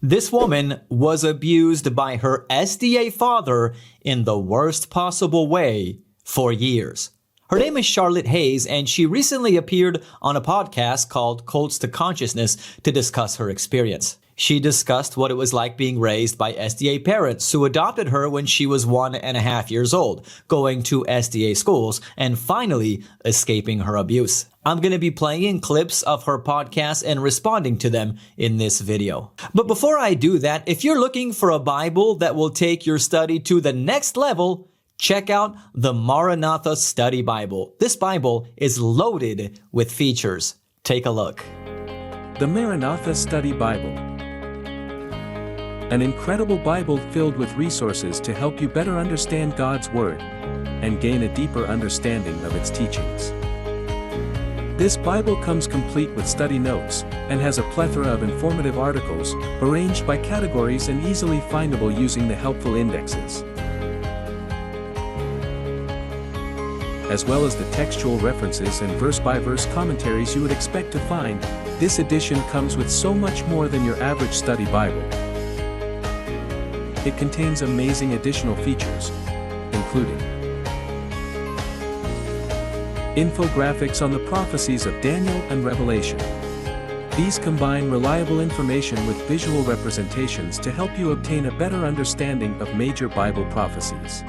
This woman was abused by her SDA father in the worst possible way for years. Her name is Charlotte Hayes, and she recently appeared on a podcast called Cults to Consciousness to discuss her experience. She discussed what it was like being raised by SDA parents who adopted her when she was 1.5 years old, going to SDA schools, and finally escaping her abuse. I'm going to be playing clips of her podcast and responding to them in this video. But before I do that, if you're looking for a Bible that will take your study to the next level, check out the Maranatha Study Bible. This Bible is loaded with features. Take a look. The Maranatha Study Bible. An incredible Bible filled with resources to help you better understand God's Word and gain a deeper understanding of its teachings. This Bible comes complete with study notes and has a plethora of informative articles arranged by categories and easily findable using the helpful indexes. As well as the textual references and verse-by-verse commentaries you would expect to find, this edition comes with so much more than your average study Bible. It contains amazing additional features, including infographics on the prophecies of Daniel and Revelation. These combine reliable information with visual representations to help you obtain a better understanding of major Bible prophecies.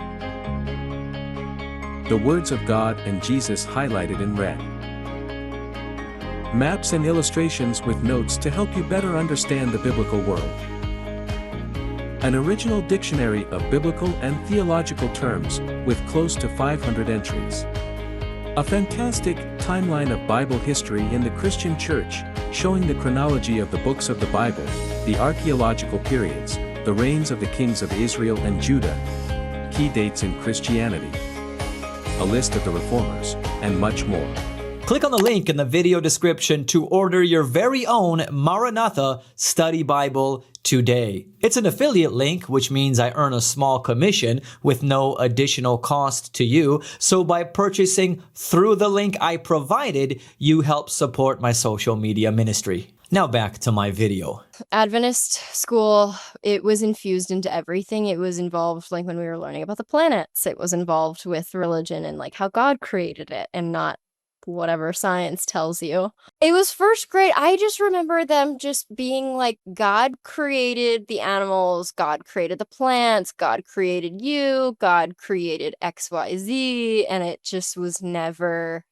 The words of God and Jesus highlighted in red. Maps and illustrations with notes to help you better understand the biblical world. An original dictionary of biblical and theological terms with close to 500 entries. A fantastic timeline of Bible history in the Christian Church, showing the chronology of the books of the Bible, the archaeological periods, the reigns of the kings of Israel and Judah, key dates in Christianity, a list of the reformers, and much more. Click on the link in the video description to order your very own Maranatha Study Bible today. It's an affiliate link, which means I earn a small commission with no additional cost to you. So by purchasing through the link I provided, you help support my social media ministry. Now back to my video. Adventist school, it was infused into everything. It was involved, like when we were learning about the planets, it was involved with religion and like how God created it and not whatever science tells you. It was first grade. I just remember them just being like, God created the animals, God created the plants, God created you, God created XYZ, and it just was never,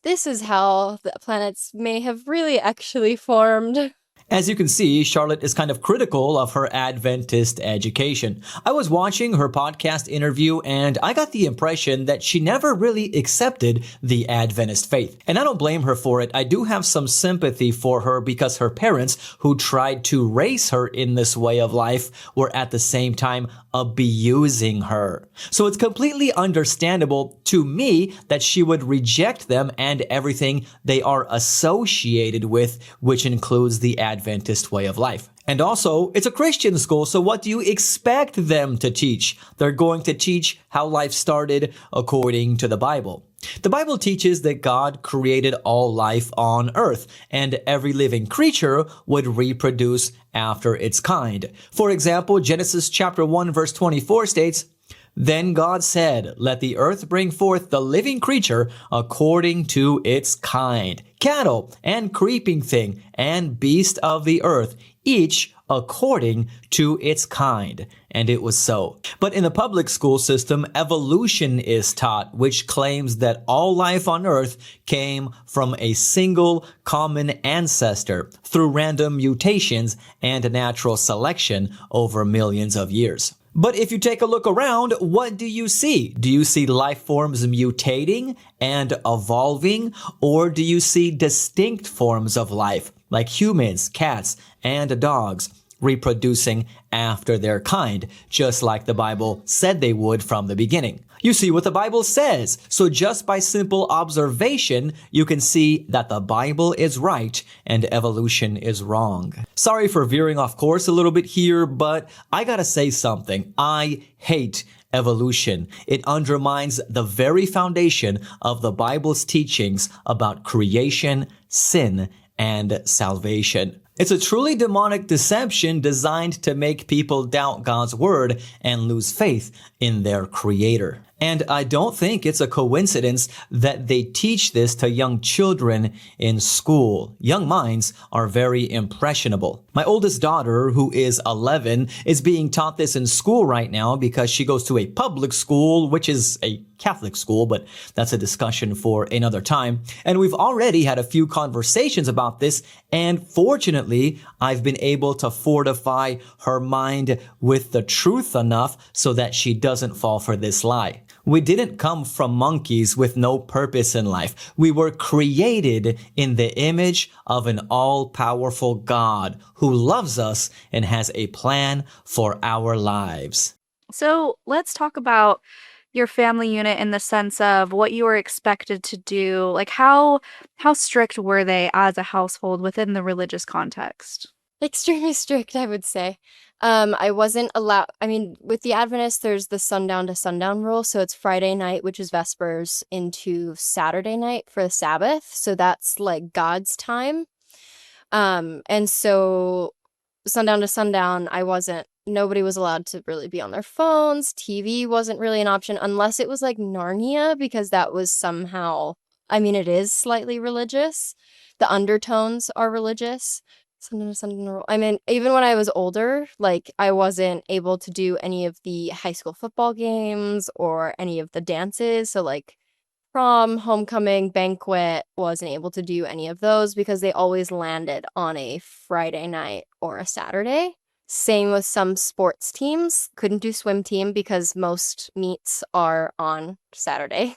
this is how the planets may have really actually formed. As you can see, Charlotte is kind of critical of her Adventist education. I was watching her podcast interview and I got the impression that she never really accepted the Adventist faith. And I don't blame her for it. I do have some sympathy for her because her parents, who tried to raise her in this way of life, were at the same time abusing her. So it's completely understandable to me that she would reject them and everything they are associated with, which includes the Adventist way of life. And also, it's a Christian school, so what do you expect them to teach? They're going to teach how life started according to the Bible. The Bible teaches that God created all life on earth, and every living creature would reproduce after its kind. For example, Genesis chapter 1 verse 24 states, "Then God said, let the earth bring forth the living creature according to its kind, cattle and creeping thing and beast of the earth, each according to its kind." And it was so. But in the public school system, evolution is taught, which claims that all life on earth came from a single common ancestor through random mutations and natural selection over millions of years. But if you take a look around, what do you see? Do you see life forms mutating and evolving, or do you see distinct forms of life, like humans, cats, and dogs, reproducing after their kind, just like the Bible said they would from the beginning? You see what the Bible says. So just by simple observation, you can see that the Bible is right and evolution is wrong. Sorry for veering off course a little bit here, but I gotta say something. I hate evolution. It undermines the very foundation of the Bible's teachings about creation, sin, and salvation. It's a truly demonic deception designed to make people doubt God's word and lose faith in their creator. And I don't think it's a coincidence that they teach this to young children in school. Young minds are very impressionable. My oldest daughter, who is 11, is being taught this in school right now because she goes to a public school, which is a Catholic school, but that's a discussion for another time. And we've already had a few conversations about this, and fortunately, I've been able to fortify her mind with the truth enough so that she doesn't fall for this lie. We didn't come from monkeys with no purpose in life. We were created in the image of an all-powerful God who loves us and has a plan for our lives. So let's talk about your family unit in the sense of what you were expected to do. Like how strict were they as a household within the religious context? Extremely strict, I would say. I wasn't allowed, with the Adventists, there's the sundown to sundown rule. So it's Friday night, which is Vespers, into Saturday night for the Sabbath. So that's like God's time. And so sundown to sundown, nobody was allowed to really be on their phones. TV wasn't really an option unless it was like Narnia, because that was somehow, it is slightly religious. The undertones are religious. Even when I was older, like I wasn't able to do any of the high school football games or any of the dances. So like prom, homecoming, banquet, wasn't able to do any of those because they always landed on a Friday night or a Saturday. Same with some sports teams. Couldn't do swim team because most meets are on Saturday.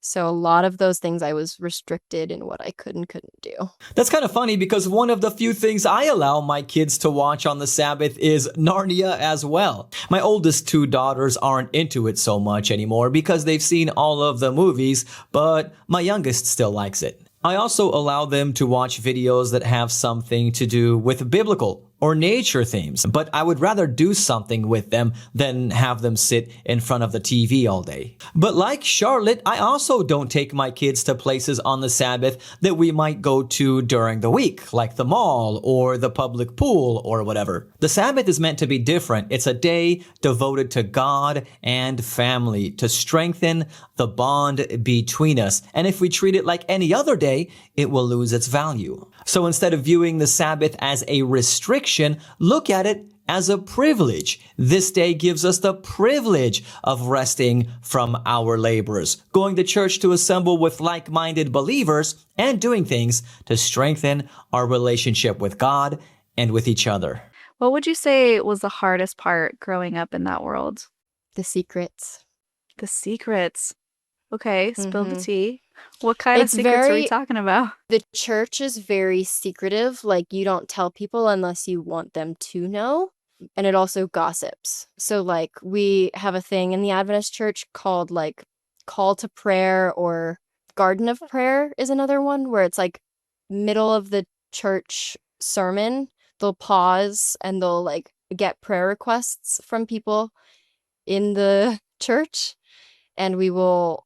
So a lot of those things I was restricted in what I could and couldn't do. That's kind of funny because one of the few things I allow my kids to watch on the Sabbath is Narnia as well. My oldest two daughters aren't into it so much anymore because they've seen all of the movies, but my youngest still likes it. I also allow them to watch videos that have something to do with biblical or nature themes, but I would rather do something with them than have them sit in front of the TV all day. But like Charlotte, I also don't take my kids to places on the Sabbath that we might go to during the week, like the mall or the public pool or whatever. The Sabbath is meant to be different. It's a day devoted to God and family, to strengthen the bond between us. And if we treat it like any other day, it will lose its value. So instead of viewing the Sabbath as a restriction, look at it as a privilege. This day gives us the privilege of resting from our labors, going to church to assemble with like-minded believers, and doing things to strengthen our relationship with God and with each other. What would you say was the hardest part growing up in that world? The secrets. The secrets. Okay, spill the tea. What kind of secrets are we talking about? The church is very secretive. Like, you don't tell people unless you want them to know. And it also gossips. So, like, we have a thing in the Adventist Church called, like, Call to Prayer, or Garden of Prayer is another one, where it's, like, middle of the church sermon. They'll pause and they'll, like, get prayer requests from people in the church. And we will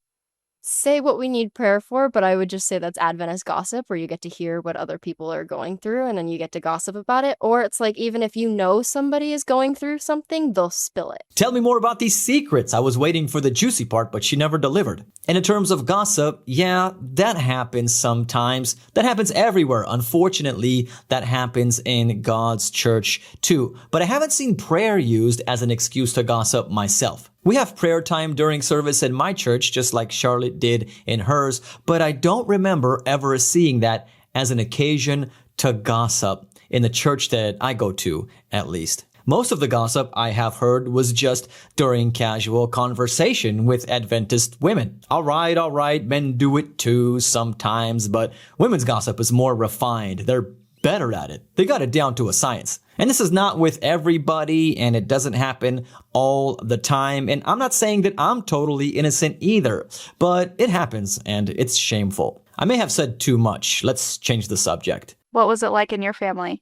say what we need prayer for, but I would just say that's Adventist gossip, where you get to hear what other people are going through and then you get to gossip about it. Or it's like, even if you know somebody is going through something, they'll spill it. Tell me more about these secrets. I was waiting for the juicy part, but she never delivered. And in terms of gossip, yeah, that happens sometimes. That happens everywhere. Unfortunately, that happens in God's church too. But I haven't seen prayer used as an excuse to gossip myself. We have prayer time during service in my church, just like Charlotte did in hers, but I don't remember ever seeing that as an occasion to gossip in the church that I go to, at least. Most of the gossip I have heard was just during casual conversation with Adventist women. All right, men do it too sometimes, but women's gossip is more refined. They're better at it. They got it down to a science. And this is not with everybody, and it doesn't happen all the time. And I'm not saying that I'm totally innocent either, but it happens, and it's shameful. I may have said too much. Let's change the subject. What was it like in your family?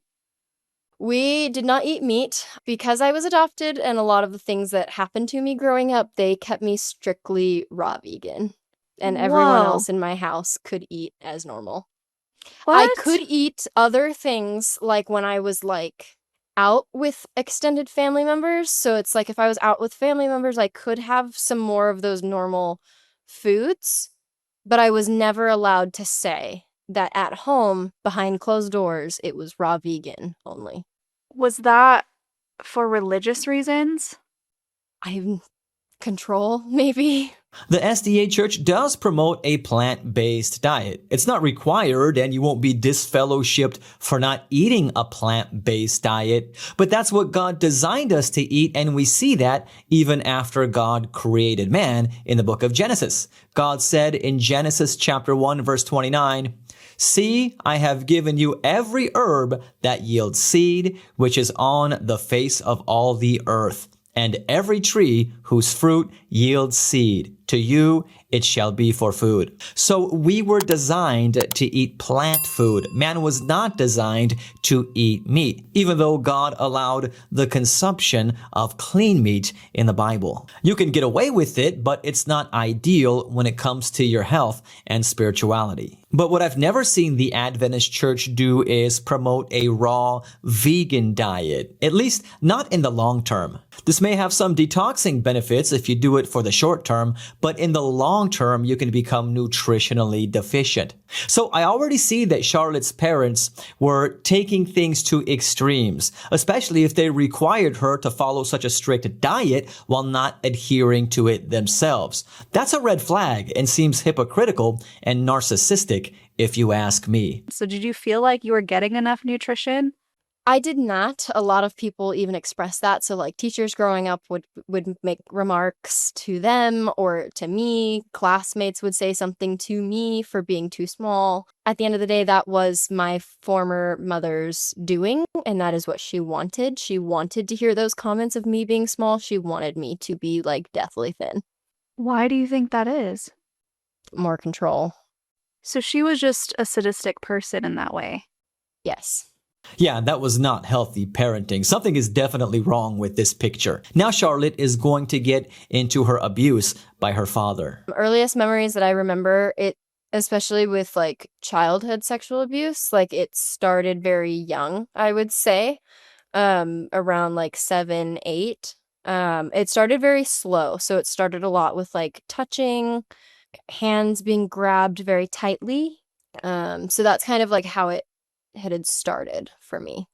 We did not eat meat because I was adopted, and a lot of the things that happened to me growing up, they kept me strictly raw vegan. And everyone else in my house could eat as normal. I What? could eat other things like when I was like out with extended family members. So it's like if I was out with family members, I could have some more of those normal foods, but I was never allowed to say that at home, behind closed doors, it was raw vegan only. Was that for religious reasons? I control, maybe. The SDA Church does promote a plant-based diet. It's not required, and you won't be disfellowshipped for not eating a plant-based diet, but that's what God designed us to eat, and we see that even after God created man in the book of Genesis. God said in Genesis chapter 1, verse 29, "See, I have given you every herb that yields seed, which is on the face of all the earth, and every tree whose fruit yields seed. To you it shall be for food." So we were designed to eat plant food. Man was not designed to eat meat, even though God allowed the consumption of clean meat in the Bible. You can get away with it, but it's not ideal when it comes to your health and spirituality. But what I've never seen the Adventist Church do is promote a raw vegan diet, at least not in the long term. This may have some detoxing benefits if you do it for the short term, but in the long term, you can become nutritionally deficient. So I already see that Charlotte's parents were taking things to extremes, especially if they required her to follow such a strict diet while not adhering to it themselves. That's a red flag and seems hypocritical and narcissistic, if you ask me. So did you feel like you were getting enough nutrition? I did not. A lot of people even express that. So like teachers growing up would make remarks to them or to me. Classmates would say something to me for being too small. At the end of the day, that was my former mother's doing, and that is what she wanted. She wanted to hear those comments of me being small. She wanted me to be like deathly thin. Why do you think that is? More control. So she was just a sadistic person in that way. Yes. Yeah, that was not healthy parenting. Something is definitely wrong with this picture. Now Charlotte is going to get into her abuse by her father. Earliest memories that I remember, it especially with like childhood sexual abuse, like it started very young, I would say, around like 7, 8. It started very slow. So it started a lot with like touching, hands being grabbed very tightly. So that's kind of like how it had started for me.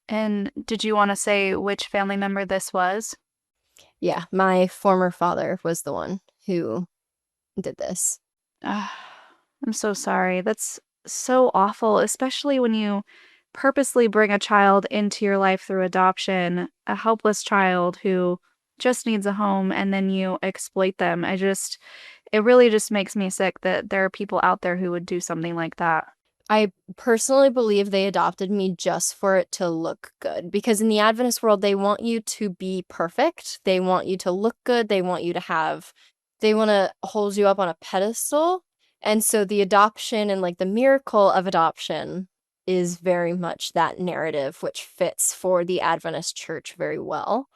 And did you want to say which family member this was? Yeah, my former father was the one who did this. I'm so sorry. That's so awful, especially when you purposely bring a child into your life through adoption, a helpless child who just needs a home, and then you exploit them. It really just makes me sick that there are people out there who would do something like that. I personally believe they adopted me just for it to look good, because in the Adventist world, they want you to be perfect. They want you to look good. They want to hold you up on a pedestal. And so the adoption and like the miracle of adoption is very much that narrative, which fits for the Adventist Church very well.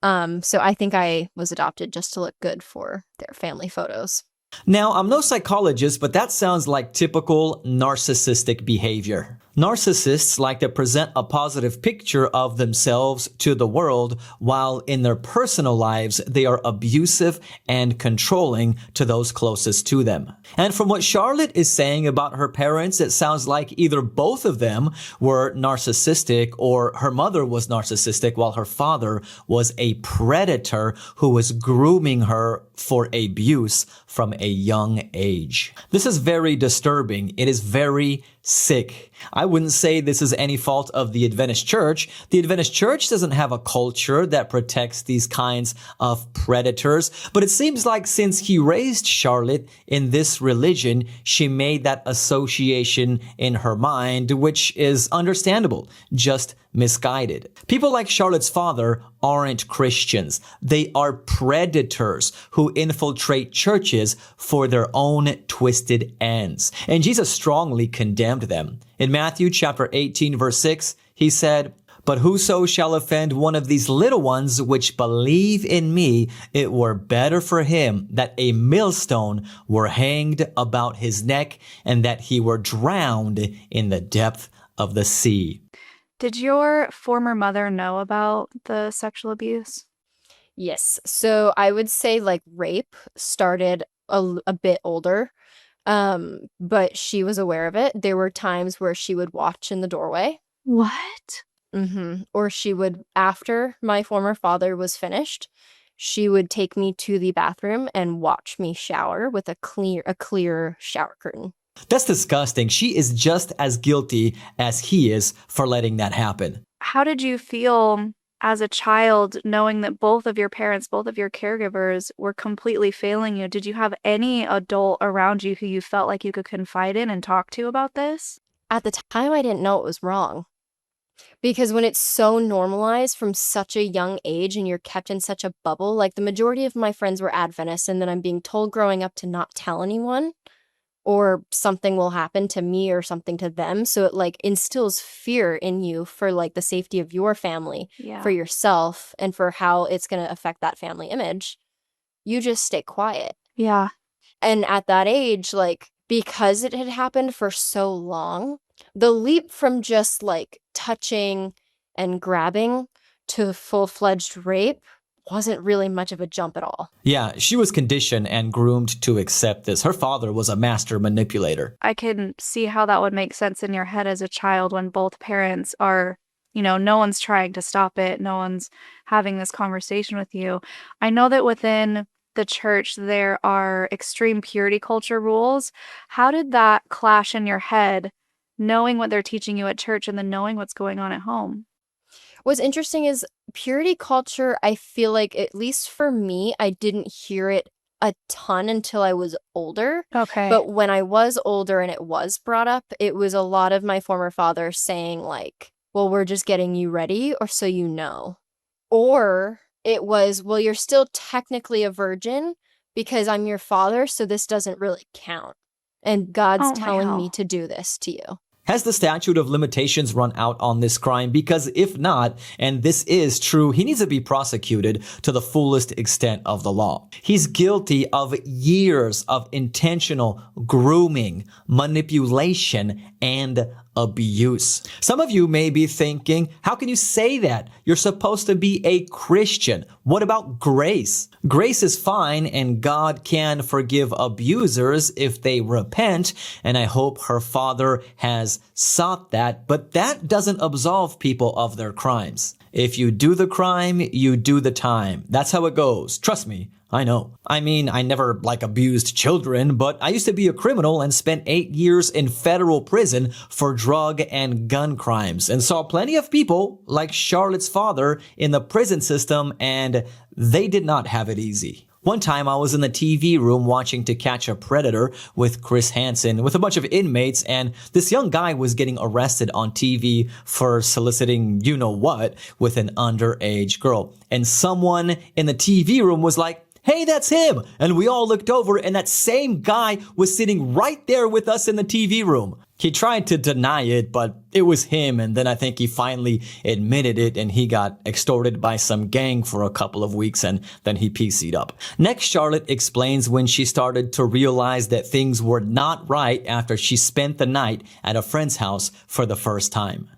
So I think I was adopted just to look good for their family photos. Now, I'm no psychologist, but that sounds like typical narcissistic behavior. Narcissists like to present a positive picture of themselves to the world, while in their personal lives, they are abusive and controlling to those closest to them. And from what Charlotte is saying about her parents, it sounds like either both of them were narcissistic or her mother was narcissistic while her father was a predator who was grooming her for abuse from a young age. This is very disturbing. It is very sick. I wouldn't say this is any fault of the Adventist Church. The Adventist Church doesn't have a culture that protects these kinds of predators, but it seems like since he raised Charlotte in this religion, she made that association in her mind, which is understandable, just misguided. People like Charlotte's father aren't Christians. They are predators who infiltrate churches for their own twisted ends. And Jesus strongly condemned them. In Matthew chapter 18, verse 6, he said, But whoso shall offend one of these little ones which believe in me, it were better for him that a millstone were hanged about his neck and that he were drowned in the depth of the sea. Did your former mother know about the sexual abuse? Yes. So I would say like rape started a bit older, but she was aware of it. There were times where she would watch in the doorway. What? Or she would, after my former father was finished, she would take me to the bathroom and watch me shower with a clear shower curtain. That's disgusting. She is just as guilty as he is for letting that happen. How did you feel as a child knowing that both of your parents, both of your caregivers were completely failing you? Did you have any adult around you who you felt like you could confide in and talk to about this? At the time, I didn't know it was wrong. Because when it's so normalized from such a young age and you're kept in such a bubble, like the majority of my friends were Adventists, and then I'm being told growing up to not tell anyone, or something will happen to me or something to them. So it like instills fear in you for like the safety of your family, for yourself, and for how it's going to affect that family image. You just stay quiet. Yeah. And at that age, like, because it had happened for so long, the leap from just like touching and grabbing to full-fledged rape wasn't really much of a jump at all. Yeah, she was conditioned and groomed to accept this. Her father was a master manipulator. I can see how that would make sense in your head as a child when both parents are, no one's trying to stop it. No one's having this conversation with you. I know that within the church, there are extreme purity culture rules. How did that clash in your head, knowing what they're teaching you at church and then knowing what's going on at home? What's interesting is purity culture, I feel like, at least for me, I didn't hear it a ton until I was older. Okay. But when I was older and it was brought up, it was a lot of my former father saying like, well, we're just getting you ready, or so you know. Or it was, well, you're still technically a virgin because I'm your father, so this doesn't really count. And God's telling me to do this to you. Has the statute of limitations run out on this crime? Because if not, and this is true, he needs to be prosecuted to the fullest extent of the law. He's guilty of years of intentional grooming, manipulation, and abuse. Some of you may be thinking, how can you say that? You're supposed to be a Christian. What about grace? Grace is fine, and God can forgive abusers if they repent, and I hope her father has sought that, but that doesn't absolve people of their crimes. If you do the crime, you do the time. That's how it goes. Trust me. I know. I mean, I never abused children, but I used to be a criminal and spent 8 years in federal prison for drug and gun crimes and saw plenty of people like Charlotte's father in the prison system, and they did not have it easy. One time I was in the TV room watching To Catch a Predator with Chris Hansen with a bunch of inmates, and this young guy was getting arrested on TV for soliciting you-know-what with an underage girl. And someone in the TV room was like, hey, that's him. And we all looked over, and that same guy was sitting right there with us in the TV room. He tried to deny it, but it was him. And then I think he finally admitted it, and he got extorted by some gang for a couple of weeks, and then he PC'd up. Next, Charlotte explains when she started to realize that things were not right after she spent the night at a friend's house for the first time.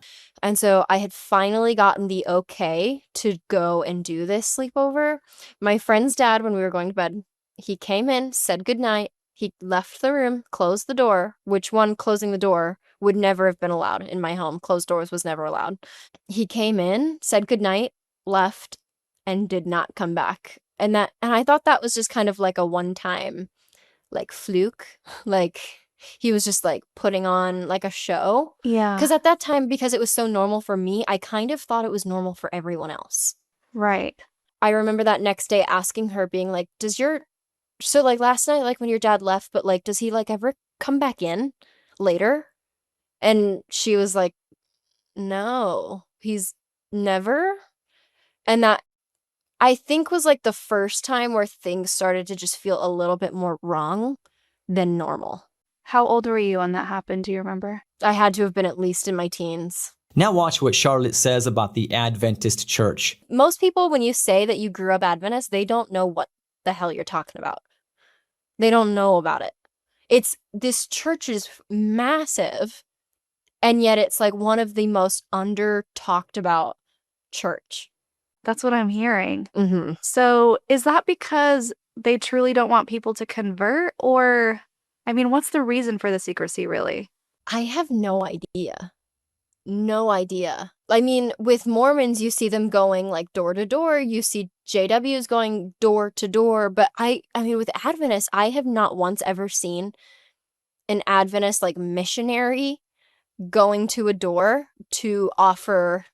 And so I had finally gotten the okay to go and do this sleepover. My friend's dad, when we were going to bed, he came in, said goodnight. He left the room, closed the door, which closing the door would never have been allowed in my home. Closed doors was never allowed. He came in, said goodnight, left, and did not come back. And I thought that was just kind of like a one-time, fluke. He was just putting on a show. Yeah. Because at that time, because it was so normal for me, I kind of thought it was normal for everyone else. Right. I remember that next day asking her, being like, last night, when your dad left, but does he ever come back in later? And she was like, no, he's never. And that, I think, was the first time where things started to just feel a little bit more wrong than normal. How old were you when that happened? Do you remember? I had to have been at least in my teens. Now watch what Charlotte says about the Adventist Church. Most people, when you say that you grew up Adventist, they don't know what the hell you're talking about. They don't know about it. This church is massive, and yet it's like one of the most under talked about church. That's what I'm hearing. Mm-hmm. So is that because they truly don't want people to convert? Or, I mean, what's the reason for the secrecy, really? I have no idea. No idea. I mean, with Mormons, you see them going like door to door. You see JWs going door to door. But I mean, with Adventists, I have not once ever seen an Adventist like missionary going to a door to offer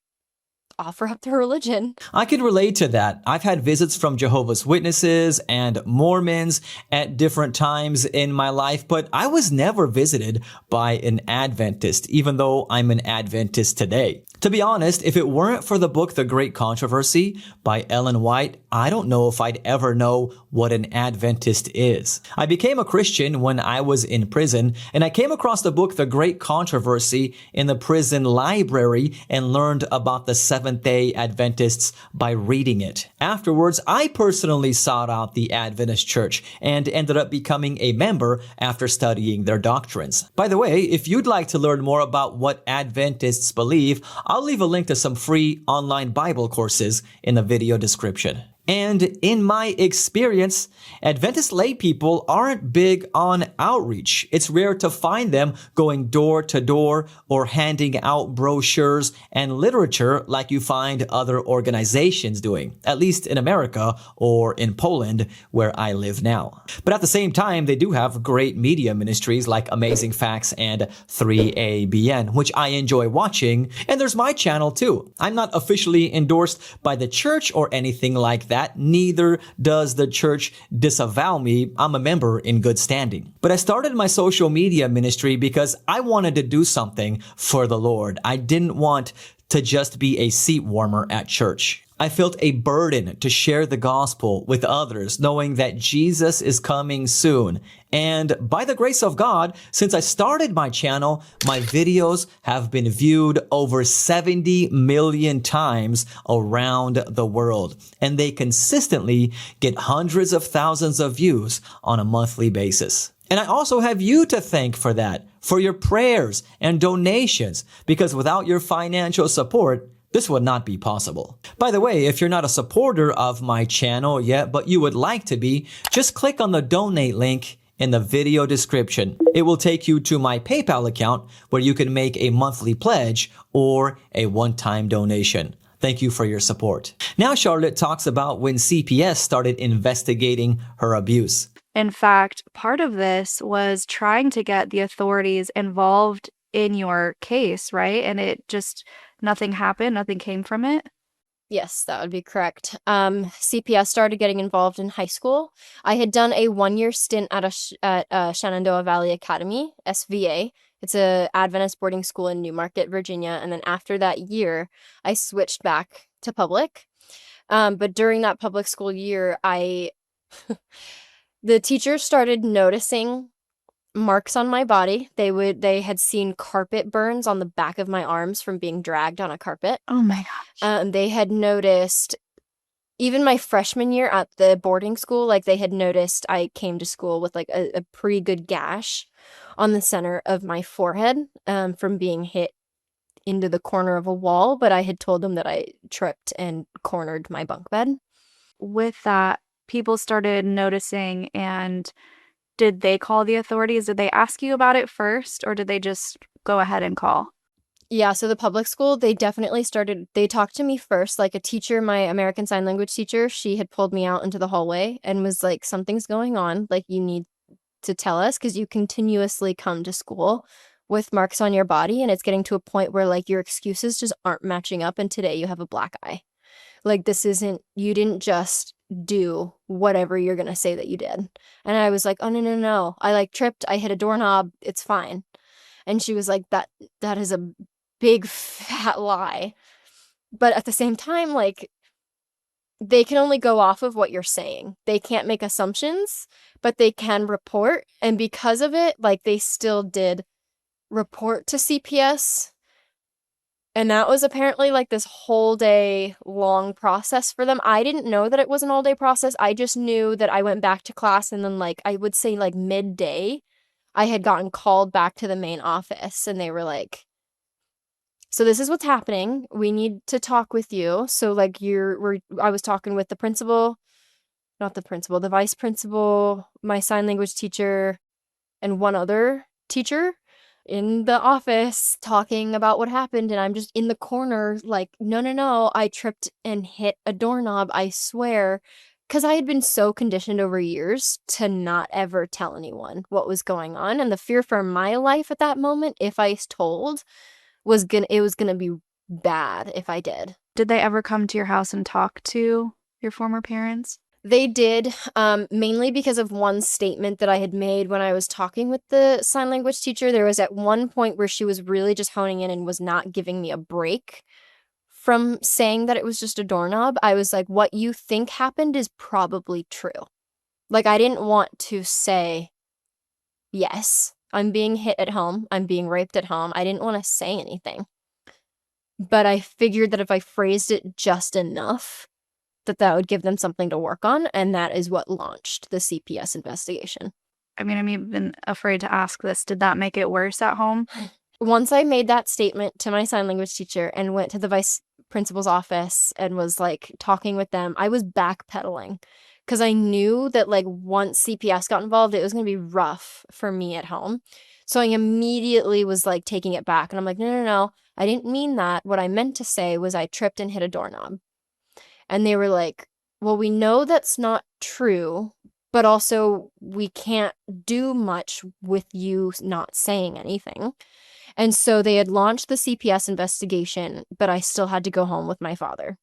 up their religion. I can relate to that. I've had visits from Jehovah's Witnesses and Mormons at different times in my life, but I was never visited by an Adventist, even though I'm an Adventist today. To be honest, if it weren't for the book The Great Controversy by Ellen White, I don't know if I'd ever know what an Adventist is. I became a Christian when I was in prison, and I came across the book The Great Controversy in the prison library and learned about the Seventh-day Adventists by reading it. Afterwards, I personally sought out the Adventist Church and ended up becoming a member after studying their doctrines. By the way, if you'd like to learn more about what Adventists believe, I'll leave a link to some free online Bible courses in the video description. And in my experience, Adventist lay people aren't big on outreach. It's rare to find them going door to door or handing out brochures and literature like you find other organizations doing, at least in America or in Poland, where I live now. But at the same time, they do have great media ministries like Amazing Facts and 3ABN, which I enjoy watching. And there's my channel too. I'm not officially endorsed by the church or anything like that. Neither does the church disavow me. I'm a member in good standing. But I started my social media ministry because I wanted to do something for the Lord. I didn't want to just be a seat warmer at church. I felt a burden to share the gospel with others, knowing that Jesus is coming soon. And by the grace of God, since I started my channel, my videos have been viewed over 70 million times around the world. And they consistently get hundreds of thousands of views on a monthly basis. And I also have you to thank for that, for your prayers and donations, because without your financial support, this would not be possible. By the way, if you're not a supporter of my channel yet, but you would like to be, just click on the donate link in the video description. It will take you to my PayPal account where you can make a monthly pledge or a one-time donation. Thank you for your support. Now Charlotte talks about when CPS started investigating her abuse. In fact, part of this was trying to get the authorities involved in your case, right? And it just, nothing happened, nothing came from it. Yes, that would be correct. CPS started getting involved in high school. I had done a one-year stint at Shenandoah Valley Academy, SVA. It's a Adventist boarding school in Newmarket, Virginia. And then after that year, I switched back to public. But during that public school year, the teachers started noticing marks on my body. They had seen carpet burns on the back of my arms from being dragged on a carpet. Oh my gosh. They had noticed, even my freshman year at the boarding school, like they had noticed I came to school with like a pretty good gash on the center of my forehead from being hit into the corner of a wall, but I had told them that I tripped and cornered my bunk bed. With that, people started noticing, and did they call the authorities? Did they ask you about it first, or did they just go ahead and call? Yeah, so the public school, they talked to me first, like a teacher, my American Sign Language teacher, she had pulled me out into the hallway and was like, something's going on, like you need to tell us because you continuously come to school with marks on your body and it's getting to a point where like your excuses just aren't matching up and today you have a black eye. Like you didn't just do whatever you're gonna say that you did. And I was like, oh no. I like tripped, I hit a doorknob, it's fine. And she was like, that is a big fat lie. But at the same time, like they can only go off of what you're saying. They can't make assumptions, but they can report. And because of it, like they still did report to CPS. And that was apparently like this whole day long process for them. I didn't know that it was an all day process. I just knew that I went back to class, and then like I would say like midday, I had gotten called back to the main office, and they were like, so this is what's happening. We need to talk with you. So like I was talking with the principal, not the principal, the vice principal, my sign language teacher, and one other teacher in the office talking about what happened. And I'm just in the corner like, no, I tripped and hit a doorknob, I swear. Because I had been so conditioned over years to not ever tell anyone what was going on. And the fear for my life at that moment, if I told, it was gonna be bad if I did. Did they ever come to your house and talk to your former parents? They did, mainly because of one statement that I had made when I was talking with the sign language teacher. There was at one point where she was really just honing in and was not giving me a break from saying that it was just a doorknob. I was like, what you think happened is probably true. Like, I didn't want to say, yes, I'm being hit at home, I'm being raped at home. I didn't want to say anything. But I figured that if I phrased it just enough, that would give them something to work on, and that is what launched the CPS investigation. I mean, I'm even afraid to ask this. Did that make it worse at home? Once I made that statement to my sign language teacher and went to the vice principal's office and was like talking with them, I was backpedaling because I knew that like once CPS got involved, it was going to be rough for me at home. So I immediately was like taking it back, and I'm like, no, I didn't mean that. What I meant to say was I tripped and hit a doorknob. And they were like, well, we know that's not true, but also we can't do much with you not saying anything. And so they had launched the CPS investigation, but I still had to go home with my father.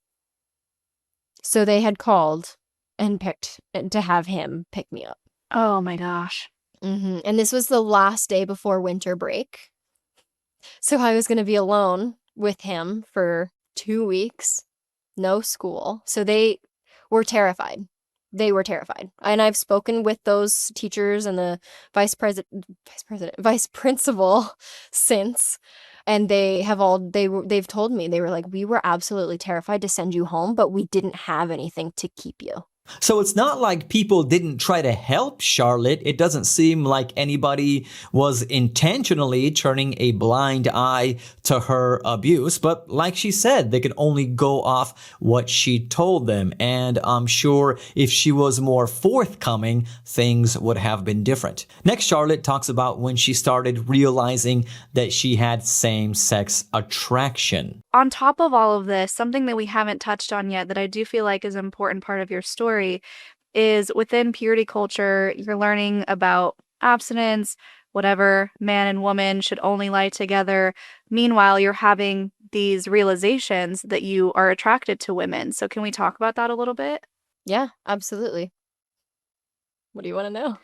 So they had called and picked to have him pick me up. Oh my gosh. And this was the last day before winter break. So I was going to be alone with him for 2 weeks. No school. So they were terrified. And I've spoken with those teachers and the vice principal since, and they've told me, they were like, we were absolutely terrified to send you home, but we didn't have anything to keep you. So it's not like people didn't try to help Charlotte. It doesn't seem like anybody was intentionally turning a blind eye to her abuse. But like she said, they could only go off what she told them. And I'm sure if she was more forthcoming, things would have been different. Next, Charlotte talks about when she started realizing that she had same-sex attraction. On top of all of this, something that we haven't touched on yet that I do feel like is an important part of your story is within purity culture, you're learning about abstinence, whatever, man and woman should only lie together. Meanwhile, you're having these realizations that you are attracted to women. So can we talk about that a little bit? Yeah, absolutely. What do you want to know?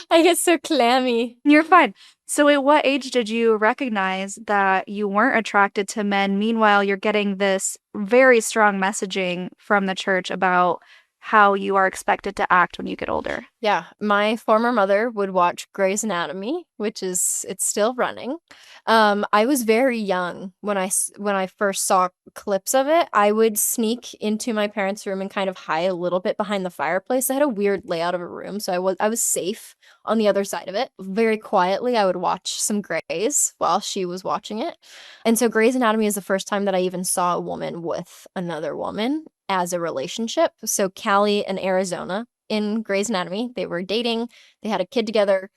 I get so clammy. You're fine. So at what age did you recognize that you weren't attracted to men? Meanwhile, you're getting this very strong messaging from the church about how you are expected to act when you get older. Yeah, my former mother would watch Grey's Anatomy, it's still running. I was very young when I first saw clips of it. I would sneak into my parents' room and kind of hide a little bit behind the fireplace. I had a weird layout of a room, so I was safe on the other side of it. Very quietly, I would watch some Grey's while she was watching it. And so Grey's Anatomy is the first time that I even saw a woman with another woman as a relationship. So Callie and Arizona in Grey's Anatomy, they were dating, they had a kid together.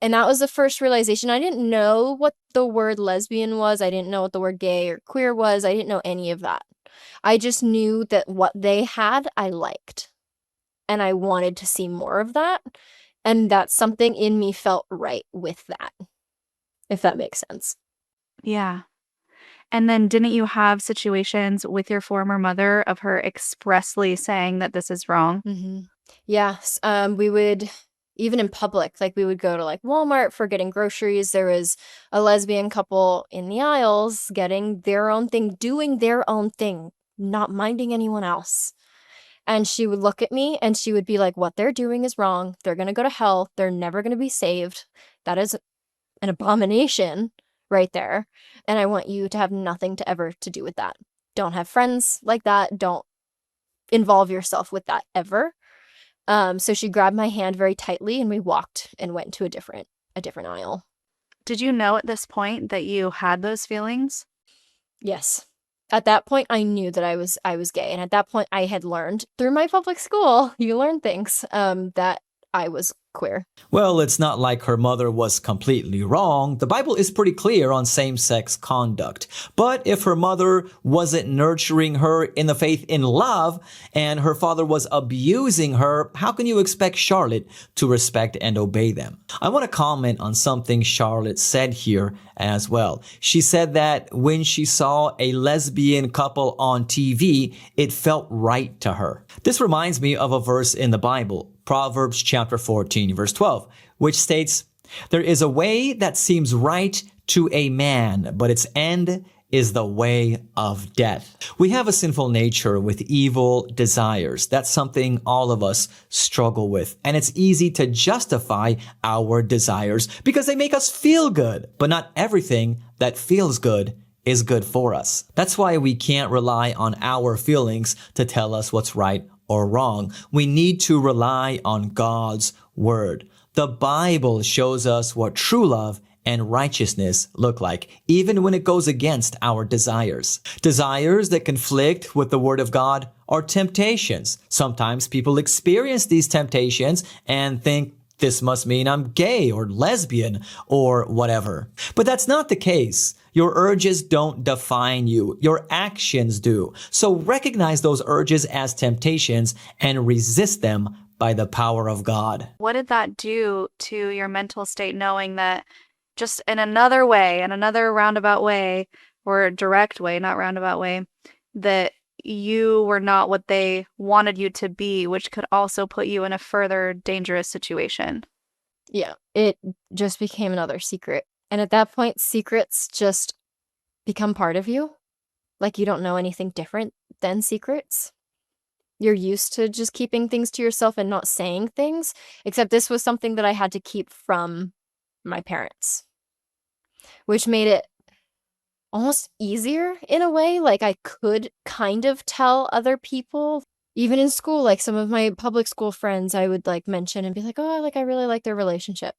And that was the first realization. I didn't know what the word lesbian was. I didn't know what the word gay or queer was. I didn't know any of that. I just knew that what they had, I liked. And I wanted to see more of that. And that something in me felt right with that, if that makes sense. Yeah. And then didn't you have situations with your former mother of her expressly saying that this is wrong? Mm-hmm. Yes. We would, even in public, like we would go to like Walmart for getting groceries. There was a lesbian couple in the aisles getting their own thing, doing their own thing, not minding anyone else. And she would look at me and she would be like, what they're doing is wrong. They're going to go to hell. They're never going to be saved. That is an abomination. right there. And I want you to have nothing to ever to do with that. Don't have friends like that. Don't involve yourself with that ever. So she grabbed my hand very tightly and we walked and went to a different aisle. Did you know at this point that you had those feelings? Yes. At that point, I knew that I was gay. And at that point, I had learned through my public school, you learn things, that I was queer. Well, it's not like her mother was completely wrong. The Bible is pretty clear on same-sex conduct. But if her mother wasn't nurturing her in the faith in love and her father was abusing her, how can you expect Charlotte to respect and obey them? I want to comment on something Charlotte said here as well. She said that when she saw a lesbian couple on TV, it felt right to her. This reminds me of a verse in the Bible, Proverbs chapter 14, verse 12, which states, "There is a way that seems right to a man, but its end is the way of death." We have a sinful nature with evil desires. That's something all of us struggle with. And it's easy to justify our desires because they make us feel good. But not everything that feels good is good for us. That's why we can't rely on our feelings to tell us what's right or wrong. We need to rely on God's word. The Bible shows us what true love and righteousness look like, even when it goes against our desires. Desires that conflict with the word of God are temptations. Sometimes people experience these temptations and think, this must mean I'm gay or lesbian or whatever. But that's not the case. Your urges don't define you. Your actions do. So recognize those urges as temptations and resist them by the power of God. What did that do to your mental state, knowing that just in another way, in another roundabout way, or direct way, not roundabout way, that you were not what they wanted you to be, which could also put you in a further dangerous situation? Yeah, it just became another secret. And at that point, secrets just become part of you. Like you don't know anything different than secrets. You're used to just keeping things to yourself and not saying things, except this was something that I had to keep from my parents, which made it almost easier in a way. Like I could kind of tell other people, even in school, like some of my public school friends, I would like mention and be like, oh, like I really like their relationship.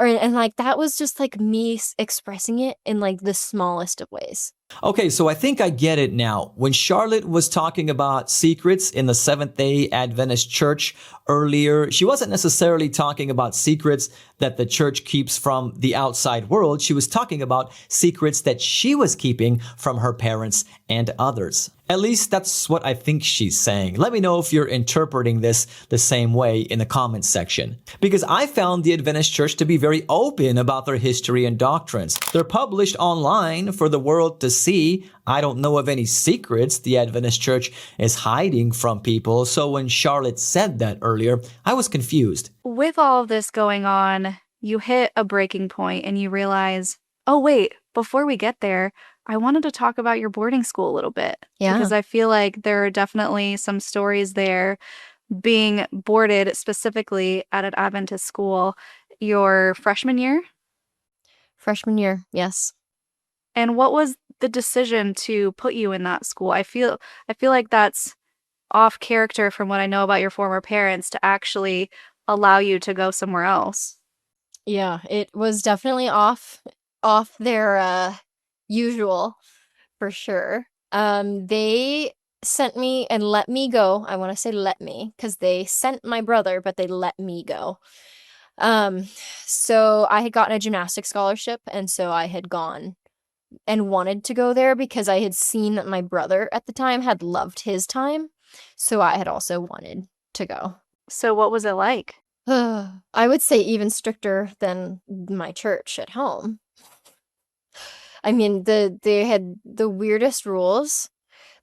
And like that was just like me expressing it in like the smallest of ways. Okay, so I think I get it now. When Charlotte was talking about secrets in the Seventh-day Adventist Church earlier, she wasn't necessarily talking about secrets that the church keeps from the outside world. She was talking about secrets that she was keeping from her parents and others. At least that's what I think she's saying. Let me know if you're interpreting this the same way in the comments section. Because I found the Adventist Church to be very open about their history and doctrines. They're published online for the world to see. I don't know of any secrets the Adventist Church is hiding from people. So when Charlotte said that earlier, I was confused. With all of this going on, you hit a breaking point and you realize, oh, wait, before we get there, I wanted to talk about your boarding school a little bit. Yeah. Because I feel like there are definitely some stories there, being boarded specifically at an Adventist school your freshman year. Freshman year, yes. And what was the decision to put you in that school? I feel like that's off character from what I know about your former parents to actually allow you to go somewhere else. Yeah, it was definitely off their usual, for sure. They sent me and let me go. I want to say let me, because they sent my brother, but they let me go. So I had gotten a gymnastics scholarship, and so I had gone and wanted to go there because I had seen that my brother at the time had loved his time. So I had also wanted to go. So what was it like? I would say even stricter than my church at home. I mean, they had the weirdest rules.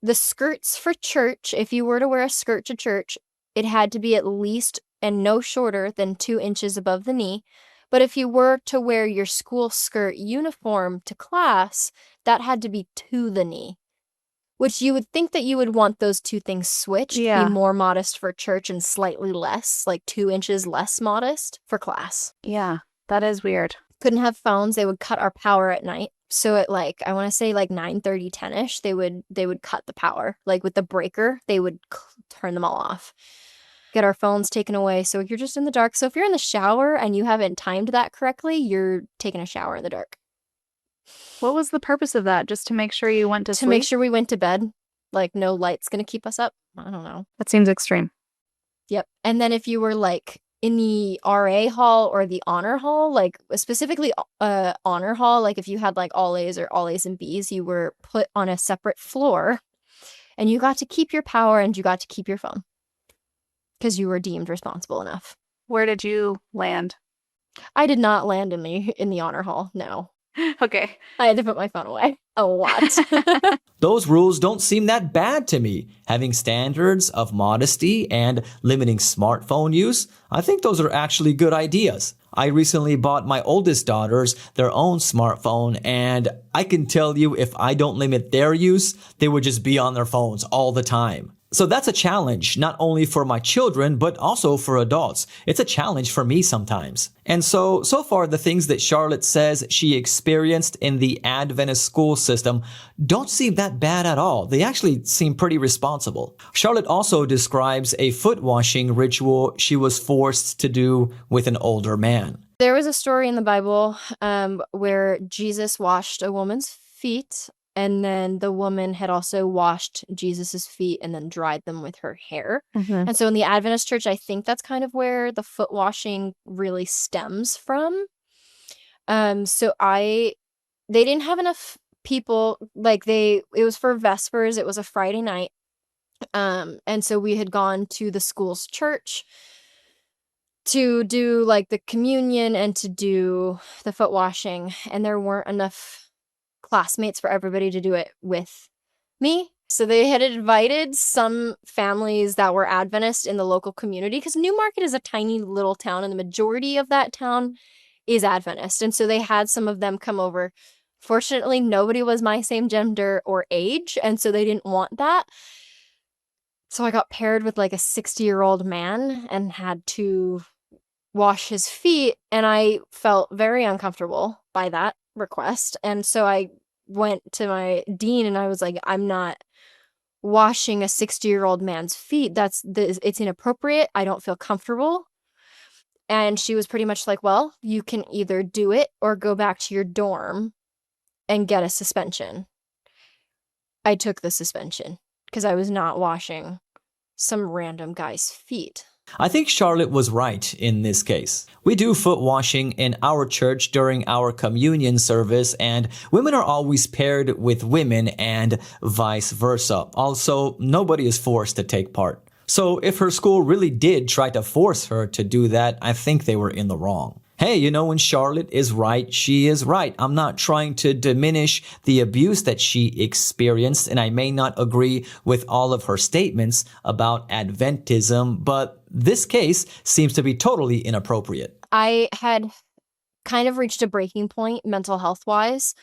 The skirts for church, if you were to wear a skirt to church, it had to be at least and no shorter than 2 inches above the knee. But if you were to wear your school skirt uniform to class, that had to be to the knee. Which you would think that you would want those two things switched, Yeah. be more modest for church and slightly less, like 2 inches less modest for class. Yeah, that is weird. couldn't have phones. They would cut our power at night. So at like, I want to say like 9:30, 10-ish, they would cut the power. Like with the breaker, they would turn them all off. Get our phones taken away. So you're just in the dark. So if you're in the shower and you haven't timed that correctly, you're taking a shower in the dark. What was the purpose of that? Just to make sure you went to To sleep? make sure we went to bed. Like no light's going to keep us up. I don't know. That seems extreme. Yep. And then if you were like in the RA hall or the honor hall, like specifically honor hall, like if you had like all A's or all A's and B's, you were put on a separate floor and you got to keep your power and you got to keep your phone because you were deemed responsible enough. Where did you land? I did not land in the honor hall. No. Okay. I had to put my phone away a lot. Those rules don't seem that bad to me. Having standards of modesty and limiting smartphone use, I think those are actually good ideas. I recently bought my oldest daughters their own smartphone, and I can tell you if I don't limit their use, they would just be on their phones all the time. So that's a challenge, not only for my children, but also for adults. It's a challenge for me sometimes. And so far, the things that Charlotte says she experienced in the Adventist school system don't seem that bad at all. They actually seem pretty responsible. Charlotte also describes a foot washing ritual she was forced to do with an older man. There was a story in the Bible where Jesus washed a woman's feet. And then the woman had also washed Jesus's feet and then dried them with her hair. Mm-hmm. And so in the Adventist church, I think that's kind of where the foot washing really stems from. They didn't have enough people, it was for Vespers. It was a Friday night. And so we had gone to the school's church to do like the communion and to do the foot washing. And there weren't enough classmates for everybody to do it with me. So they had invited some families that were Adventist in the local community because Newmarket is a tiny little town and the majority of that town is Adventist. And so they had some of them come over. Fortunately, nobody was my same gender or age, and so they didn't want that. So I got paired with like a 60-year-old man and had to wash his feet, and I felt very uncomfortable by that request. And so I went to my dean and I was like, I'm not washing a 60-year-old man's feet. It's inappropriate. I don't feel comfortable. And she was pretty much like, well, you can either do it or go back to your dorm and get a suspension. I took the suspension because I was not washing some random guy's feet. I think Charlotte was right in this case. We do foot washing in our church during our communion service, and women are always paired with women and vice versa. Also, nobody is forced to take part. So if her school really did try to force her to do that, I think they were in the wrong. Hey, when Charlotte is right, she is right. I'm not trying to diminish the abuse that she experienced, and I may not agree with all of her statements about Adventism, but this case seems to be totally inappropriate. I had kind of reached a breaking point mental health-wise,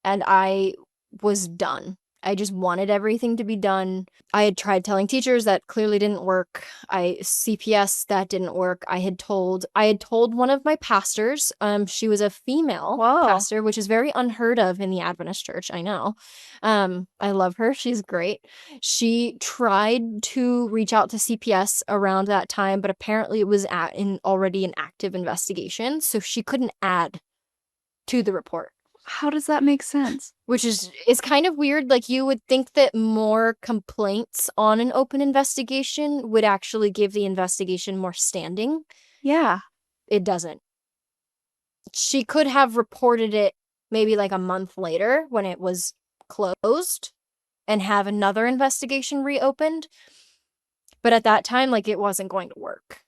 and I was done. I just wanted everything to be done. I had tried telling teachers that clearly didn't work. CPS, that didn't work. I had told one of my pastors, she was a female pastor, which is very unheard of in the Adventist church, I know. I love her. She's great. She tried to reach out to CPS around that time, but apparently it was already an active investigation, so she couldn't add to the report. How does that make sense? Which is kind of weird. Like, you would think that more complaints on an open investigation would actually give the investigation more standing. Yeah. It doesn't. She could have reported it maybe like a month later when it was closed and have another investigation reopened. But at that time, it wasn't going to work.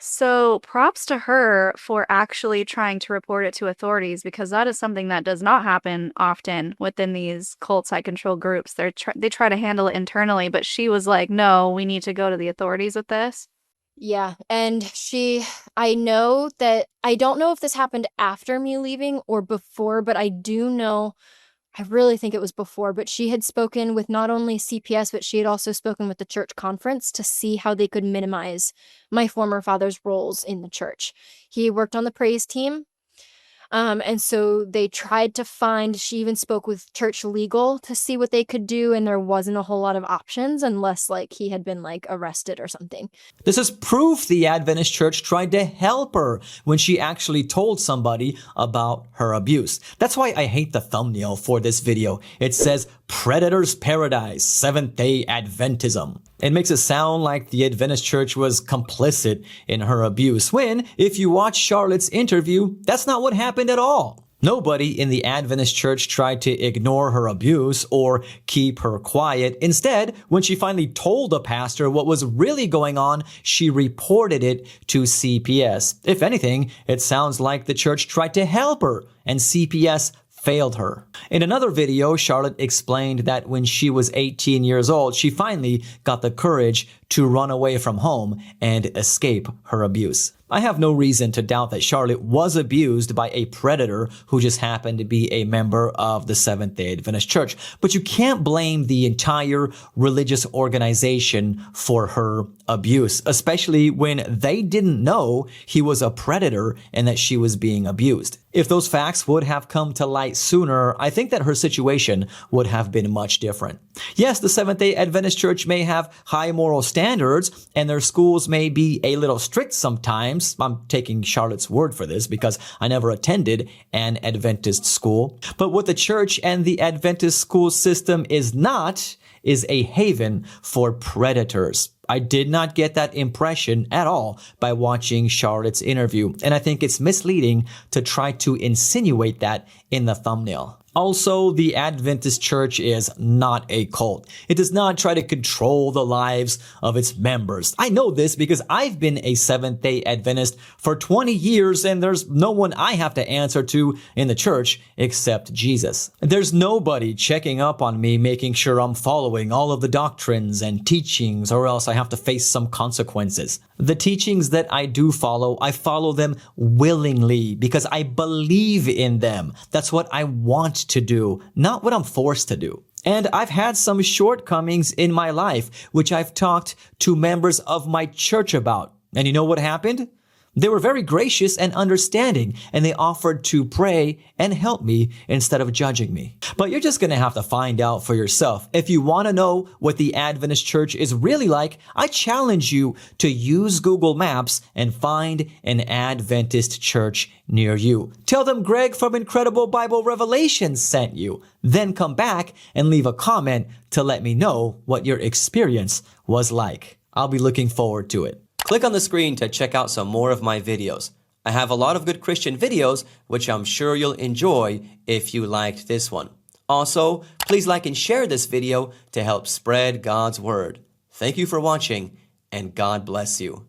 So props to her for actually trying to report it to authorities, because that is something that does not happen often within these cult site control groups. They try to handle it internally, but she was like, no, we need to go to the authorities with this. Yeah, and I know that, I don't know if this happened after me leaving or before, but I do know, I really think it was before, but she had spoken with not only CPS, but she had also spoken with the church conference to see how they could minimize my former father's roles in the church. He worked on the praise team, And so they tried to find, she even spoke with church legal to see what they could do, and there wasn't a whole lot of options unless like he had been like arrested or something. This is proof the Adventist Church tried to help her when she actually told somebody about her abuse. That's why I hate the thumbnail for this video. It says, Predator's Paradise, Seventh-day Adventism. It makes it sound like the Adventist Church was complicit in her abuse, when, if you watch Charlotte's interview, that's not what happened at all. Nobody in the Adventist Church tried to ignore her abuse or keep her quiet. Instead, when she finally told the pastor what was really going on, she reported it to CPS. If anything, it sounds like the church tried to help her, and CPS failed her. In another video, Charlotte explained that when she was 18 years old, she finally got the courage to run away from home and escape her abuse. I have no reason to doubt that Charlotte was abused by a predator who just happened to be a member of the Seventh-day Adventist Church. But you can't blame the entire religious organization for her abuse, especially when they didn't know he was a predator and that she was being abused. If those facts would have come to light sooner, I think that her situation would have been much different. Yes, the Seventh-day Adventist Church may have high moral standards, and their schools may be a little strict sometimes. I'm taking Charlotte's word for this because I never attended an Adventist school. But what the church and the Adventist school system is not is a haven for predators. I did not get that impression at all by watching Charlotte's interview, and I think it's misleading to try to insinuate that in the thumbnail. Also, the Adventist Church is not a cult. It does not try to control the lives of its members. I know this because I've been a Seventh-day Adventist for 20 years, and there's no one I have to answer to in the church except Jesus. There's nobody checking up on me, making sure I'm following all of the doctrines and teachings, or else I have to face some consequences. The teachings that I do follow, I follow them willingly because I believe in them. That's what I want to do, not what I'm forced to do. And I've had some shortcomings in my life, which I've talked to members of my church about. And you know what happened? They were very gracious and understanding, and they offered to pray and help me instead of judging me. But you're just going to have to find out for yourself. If you want to know what the Adventist Church is really like, I challenge you to use Google Maps and find an Adventist church near you. Tell them Greg from Incredible Bible Revelations sent you. Then come back and leave a comment to let me know what your experience was like. I'll be looking forward to it. Click on the screen to check out some more of my videos. I have a lot of good Christian videos, which I'm sure you'll enjoy if you liked this one. Also, please like and share this video to help spread God's word. Thank you for watching, and God bless you.